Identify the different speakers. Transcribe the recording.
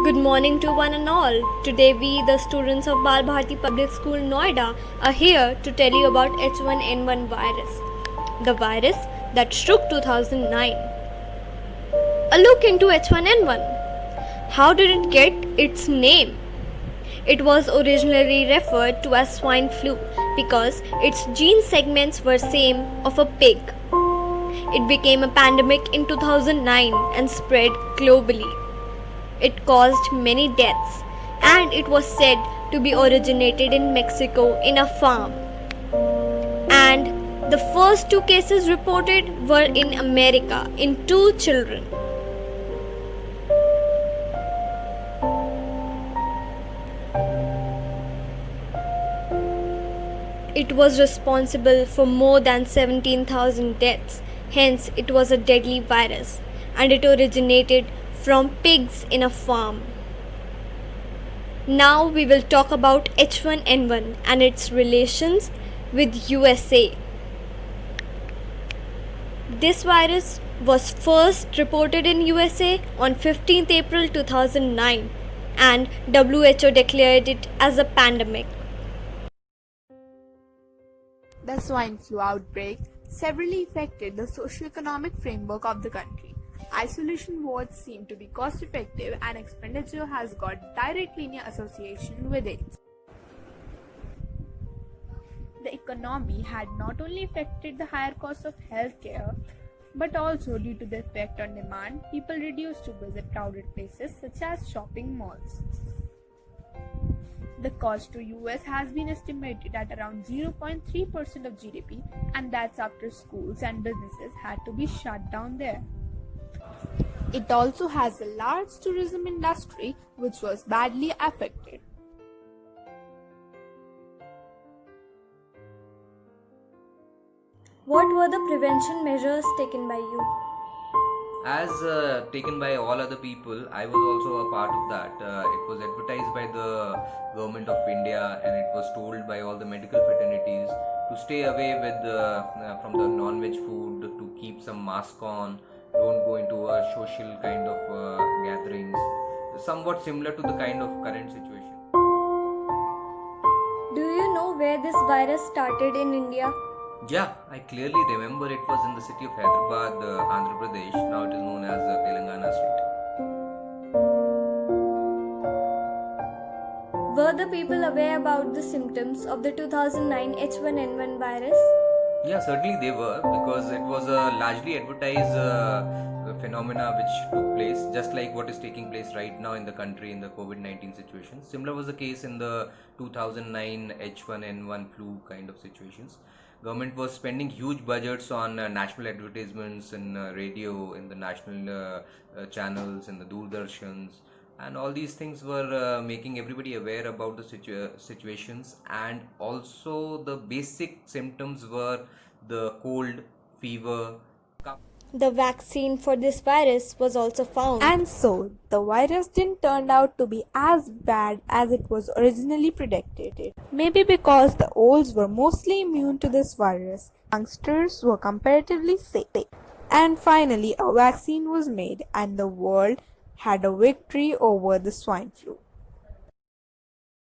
Speaker 1: Good morning to one and all. Today we, the students of Bal Bharati Public School Noida, are here to tell you about H1N1 virus, the virus that shook 2009. A look into H1N1. How did it get its name? It was originally referred to as swine flu because its gene segments were same of a pig. It became a pandemic in 2009 and spread globally. It caused many deaths and it was said to be originated in Mexico in a farm. And the first two cases reported were in America in two children. It was responsible for more than 17,000 deaths, hence, it was a deadly virus, and it originated from pigs in a farm. Now we will talk about H1N1 and its relations with USA. This virus was first reported in USA on 15th April 2009 and WHO declared it as a pandemic.
Speaker 2: The swine flu outbreak severely affected the socio-economic framework of the country. Isolation wards seem to be cost-effective and expenditure has got direct linear association with it. The economy had not only affected the higher cost of healthcare, but also due to the effect on demand, people reduced to visit crowded places such as shopping malls. The cost to US has been estimated at around 0.3% of GDP, and that's after schools and businesses had to be shut down there. It also has a large tourism industry which was badly affected.
Speaker 1: What were the prevention measures taken by you?
Speaker 3: As taken by all other people, I was also a part of that. It was advertised by the government of India, and it was told by all the medical fraternities to stay away from the non-veg food, to keep some mask on, don't go into a social kind of gatherings, somewhat similar to the kind of current situation.
Speaker 1: Do you know where this virus started in India?
Speaker 3: Yeah, I clearly remember it was in the city of Hyderabad, Andhra Pradesh. Now it is known as Telangana state.
Speaker 1: Were the people aware about the symptoms of the 2009 H1N1 virus?
Speaker 3: Yeah, certainly they were, because it was a largely advertised phenomena which took place, just like what is taking place right now in the country in the COVID-19 situation. Similar was the case in the 2009 H1N1 flu kind of situations. Government was spending huge budgets on national advertisements in radio, in the national channels, in the Doordarshans, and all these things were making everybody aware about the situations. And also the basic symptoms were the cold, fever, cough.
Speaker 1: The vaccine for this virus was also found.
Speaker 2: And so, the virus didn't turn out to be as bad as it was originally predicted. Maybe because the olds were mostly immune to this virus, youngsters were comparatively safe. And finally, a vaccine was made and the world had a victory over the swine flu.